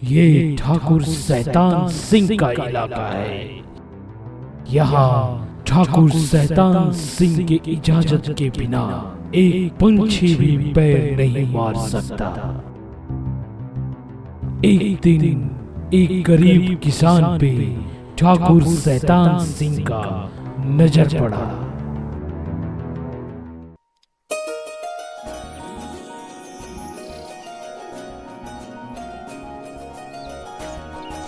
ये ठाकुर शैतान सिंह का इलाका है। यहाँ ठाकुर शैतान सिंह की इजाजत के बिना एक पंछी भी पैर नहीं मार सकता। एक दिन एक गरीब किसान पे ठाकुर शैतान सिंह का नजर पड़ा।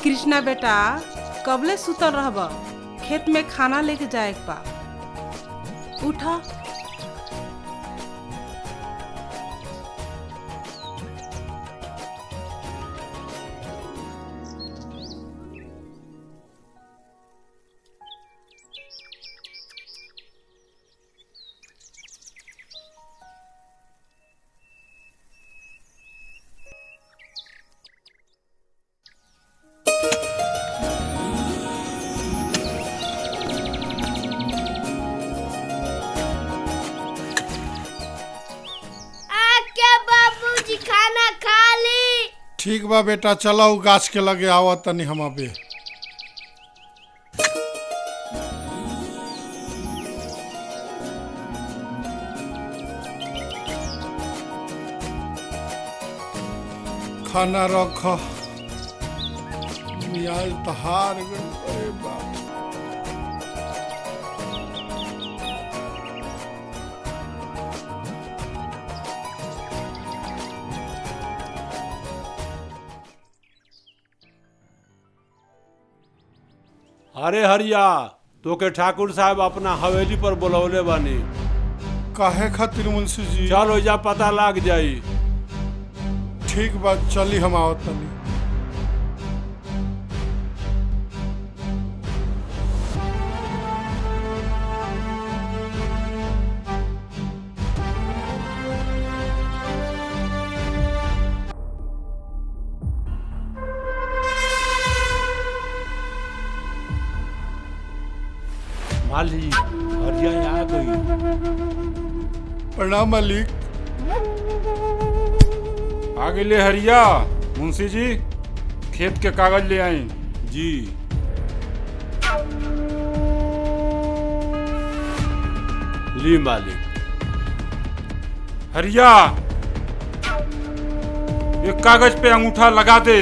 कृष्णा बेटा कबले सुतल रहब, खेत में खाना लेके जाए बा। उठा। खाना खा ली। ठीक बा बेटा, चलो गाछ के लगे आवा तनी हम अबे। खाना रख, मियाज तहार गइल। अरे बाप, अरे हरिया, तो के ठाकुर साहब अपना हवेली पर बुलौले बानी। काहे खातिर मुंशी जी? चल ओइजा पता लाग जाई। ठीक बा, चली हम आओ तनी। मालिक, हरिया आ गई। प्रणाम मालिक। आ गए हरिया। मुंशी जी, खेत के कागज ले आई। जी। ली मालिक। हरिया, एक कागज पे अंगूठा लगा दे।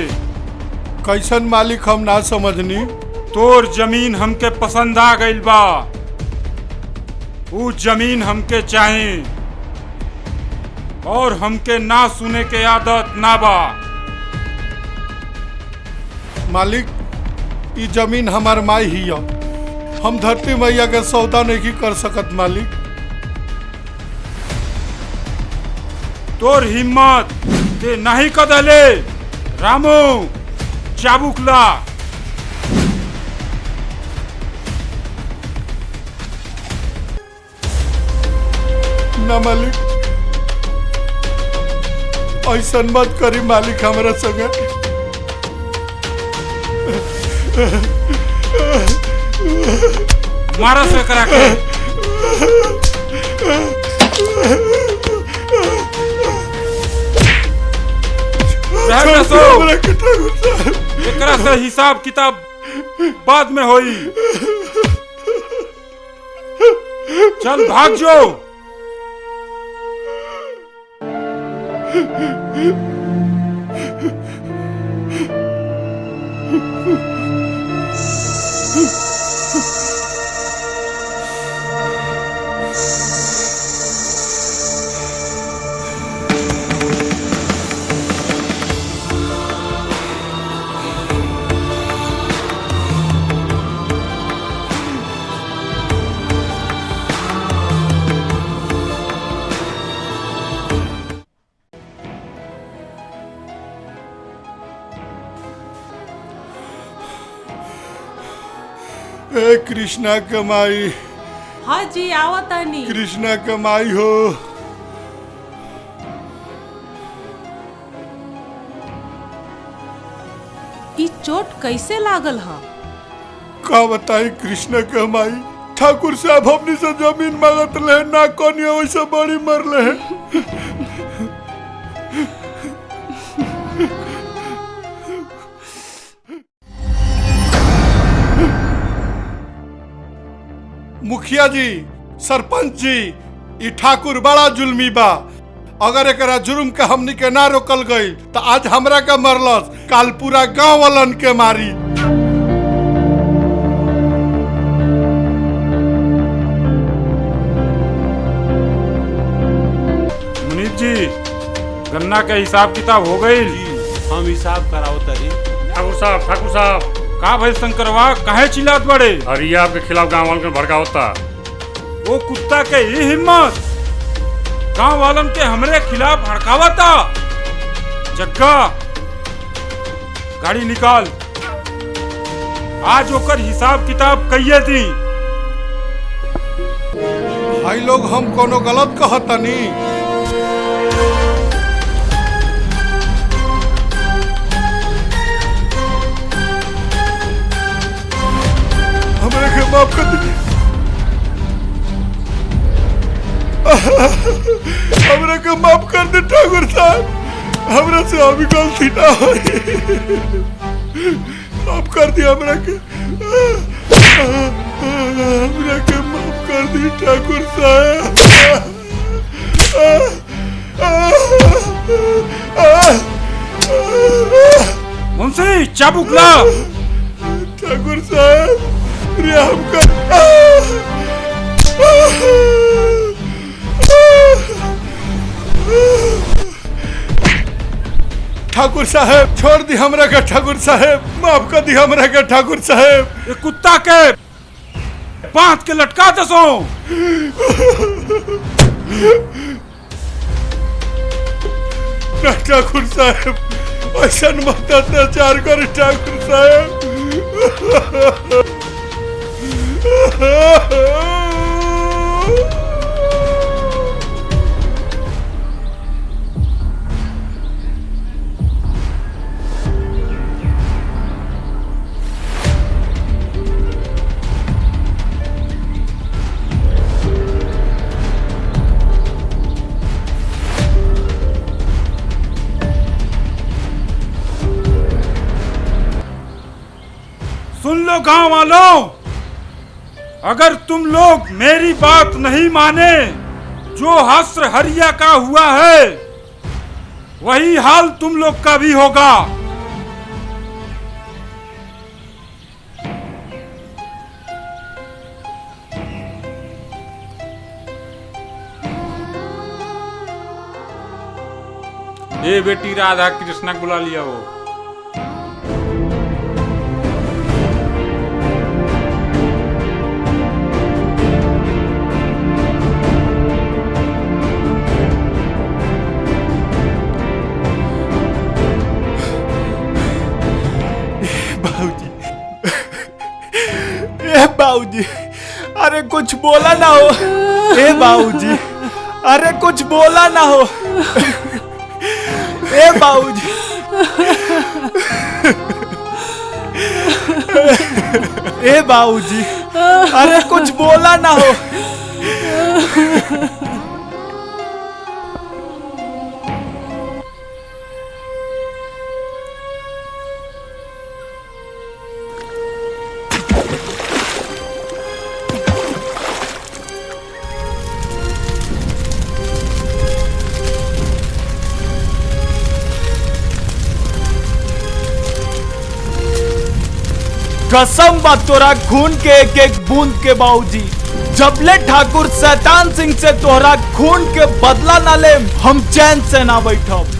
कैसन मालिक, हम ना समझनी। तोर जमीन हमके पसंद आ गइल बा। ऊ जमीन हमके चाही और हमके ना सुने के आदत ना बा। मालिक, ई जमीन हमार माई ही है। हम धरती मैया के सौदा नहीं कर सकत मालिक। तोर हिम्मत के नहीं कदले। रामू, चाबुक ला। ना मालिक, ऐसा मत करी मालिक हमारा संगे। मारा से करा के। एकरा से हिसाब किताब बाद में होई। चल भाग जो। ए कृष्णा कमाई। हाँ जी, आवतानी। कृष्णा कमाई हो। ई चोट कैसे लागल है? का बताई कृष्णा कमाई। ठाकुर साहब हमनी से जमीन मांगत रहे, ना कोनी वैसे बड़ी मरले है। मुखिया जी, सरपंच जी, ई ठाकुर बड़ा जुल्मी बा। अगर एकरा जुर्म के हमनी के ना रोकल गई तो आज हमरा के मरलस, काल पूरा गांव वालन के मारी। मुनीब जी, गन्ना के हिसाब किताब हो गई? हम हिसाब कराओ तरी। ठाकुर साहब का भाई शंकरवा काहे चिल्लात बड़े? हरिया के खिलाफ गांव वालों को भड़कावता। वो कुत्ता के ही हिम्मत गांव वालन के हमरे खिलाफ भड़कावता। जग्गा गाड़ी निकाल, आज ओकर हिसाब किताब कहिए दी। भाई लोग हम कोनो गलत कहतनी? हमरा के माफ कर दी, हमरा के माफ कर दे ठाकुर साहब, हमरा से अभी गलती ना हुई, माफ कर दी हमरा के माफ कर दी ठाकुर साहब। मुंशी चाबुक ला। ठाकुर साहब रियाम कर। ठाकुर साहब छोड़ दी हमरा के, ठाकुर साहब माफ कर दी हमरा के, ठाकुर साहब। ये कुत्ता के बांध के लटका दसो। ना ठाकुर साहब ऐसा मत अत्याचार कर ठाकुर साहब। सुन लो गांव वालों, अगर तुम लोग मेरी बात नहीं माने, जो हस्र हरिया का हुआ है वही हाल तुम लोग का भी होगा। ये बेटी राधा कृष्णा को बुला लिया वो। बाबूजी, अरे कुछ बोला ना हो। ए बाबूजी, अरे कुछ बोला ना हो। ए बाबूजी, ए बाबूजी, अरे कुछ बोला ना हो। कसम बा तोरा खून के एक एक बूंद के बाबूजी, जबले ठाकुर शैतान सिंह से तोहरा खून के बदला ना ले हम चैन से ना बैठब।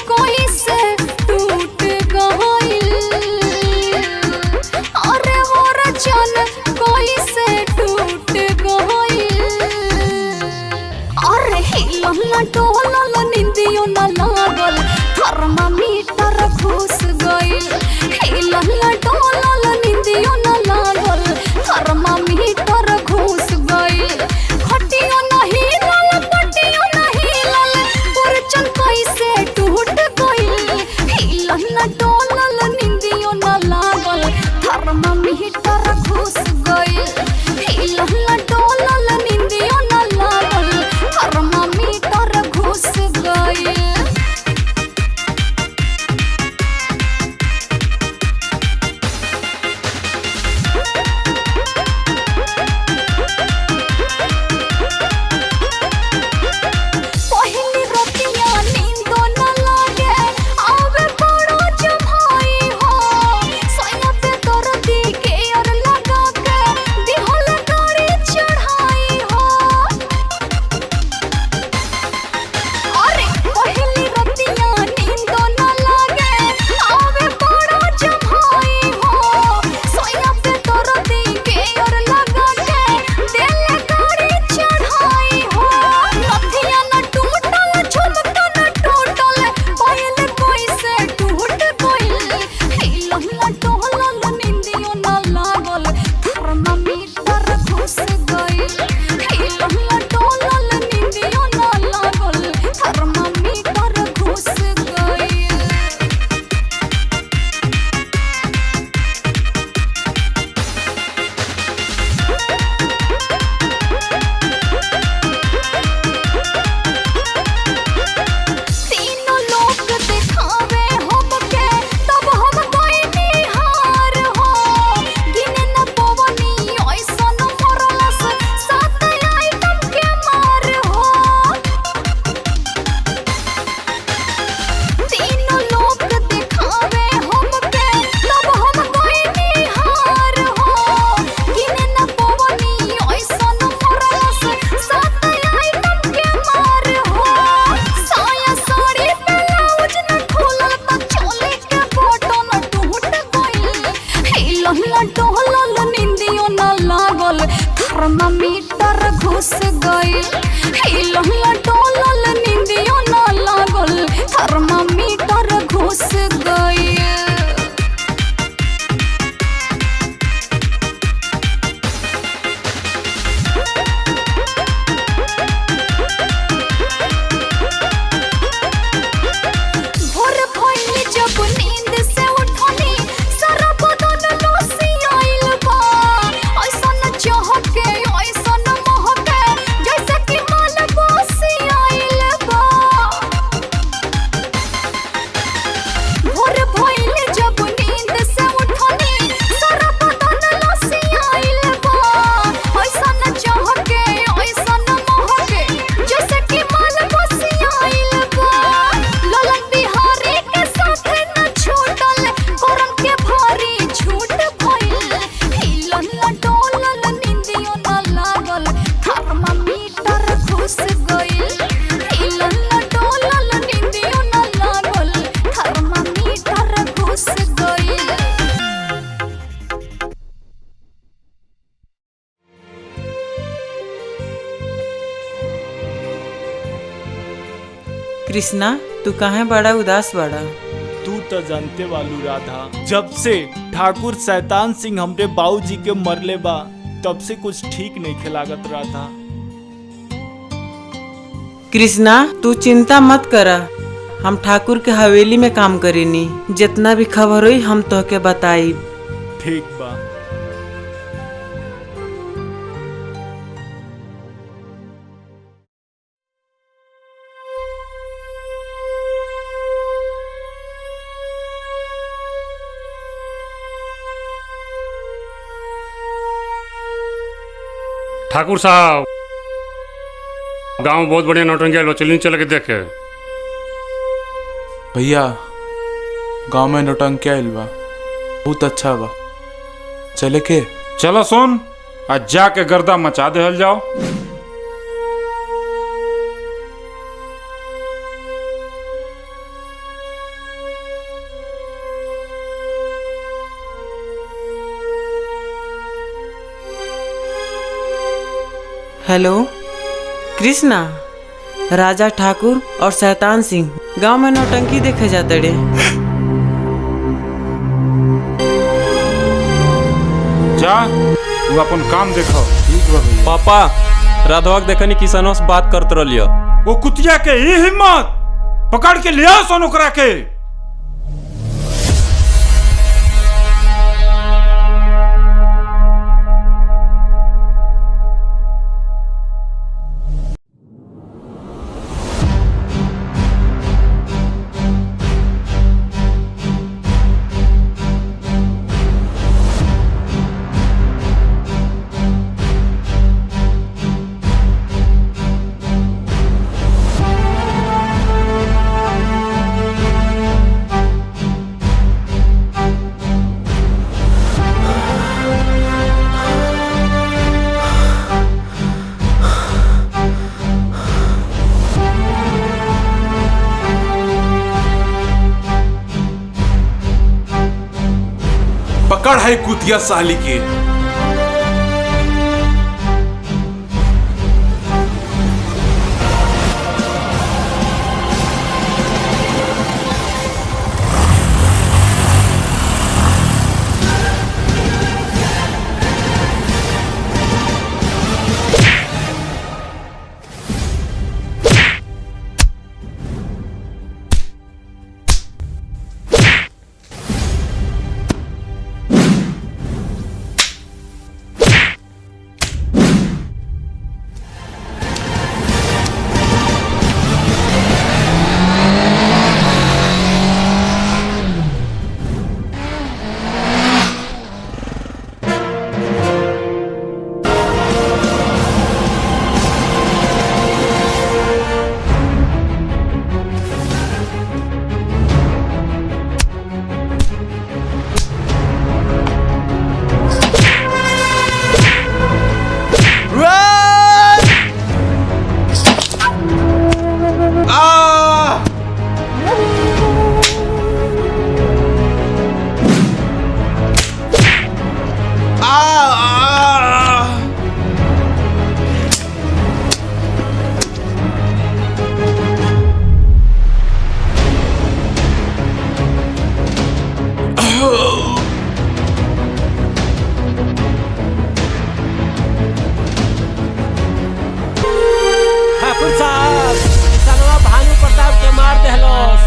कोई से हिलहला डोलल निंदियो न लागल थर्मामीटर घुस गइल हिलहला डोलल निंदियो न लागल थर्मामीटर घुस गइल थर्मामीटर घुस गइल हिलहला डोलल निंदियो न लागल थर्मामीटर घुस गइल भोर भइल जब नींद से उठनी सारा बदन लोसी आइल बा ऐसन चहके ऐसन महके जैसे कि माल बसी आइल बा भोर भइल जब नींद से उठनी सारा बदन लोसी आइल बा ऐसन चहके ऐसन महके जैसे कि माल बसी आइल बा ललन बिहारी के साथे न छूटल करम के भारी झूठ भइल हिलहला डोलल निंदियो न लागल थर्मामीटर घुस गइल हिलहला डोलल निंदियो न लागल थर्मामीटर घुस गइल कृष्णा तू काहे बड़ा उदास बड़ा तू तो जानते वालू राधा जब से ठाकुर शैतान सिंह हमरे बाबूजी के मरले बा तब से कुछ ठीक नहीं खिलागत राधा। कृष्णा तू चिंता मत करा हम ठाकुर के हवेली में काम करेनी जितना भी खबर हुई हम तोहके बताई ठीक बा। ठाकुर साहब गांव में बहुत बढ़िया नौटंकी आइल बा, चलिए चल के देखे। भैया गांव में नौटंकी आइल बा बहुत अच्छा बा चले के। चलो सुन आज जाके गर्दा मचा देहल जाओ। हेलो कृष्णा राजा ठाकुर और शैतान सिंह गांव में नौटंकी देखे जाते रे। जा तू अपन काम देखो। ठीक बा भैया। पापा राधवा के देखनी किसानों से बात करते रहियो। वो कुतिया के ही हिम्मत पकड़ के लिया सोन ओकरा के। पकड़ है कुतिया साली के। ठाकुर साहब किसनवा भानु प्रताप के मार देहलोस।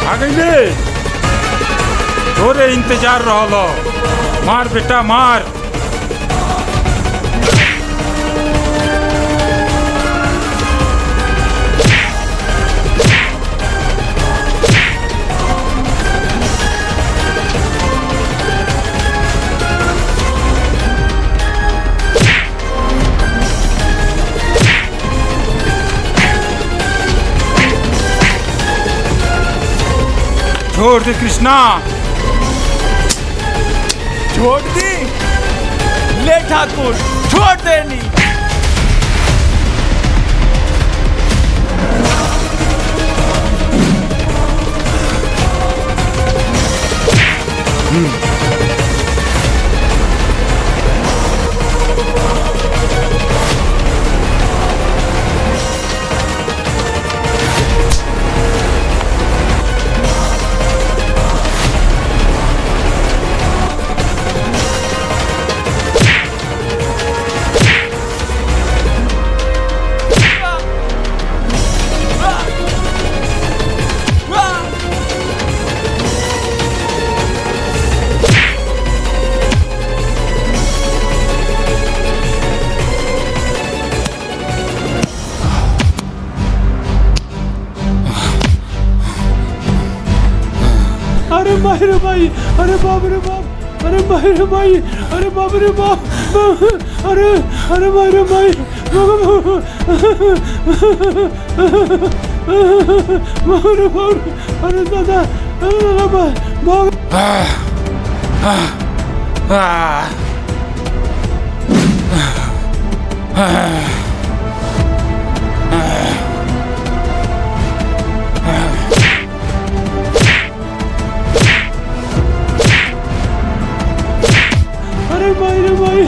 आ गईले तोरे इंतजार रहलो। मार बेटा मार। छोड़ दे कृष्णा। छोड़ दी। ले ठाकुर छोड़ देनी। अरे भाई रे भाई, अरे बाप रे बाप, अरे भाई रे भाई, अरे बाप रे बाप, अरे अरे भाई रे भाई, अरे दादा, भाग। अरे भाई रे भाई,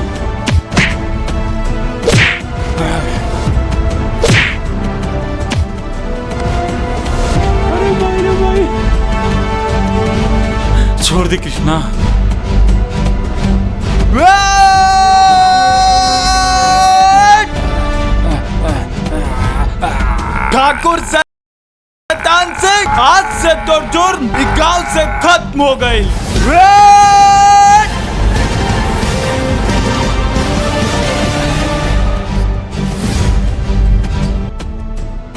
अरे भाई रे भाई, छोड़ दे कृष्णा। ठाकुर शैतान सिंह आज से तो जुर्म गांव से खत्म हो गई।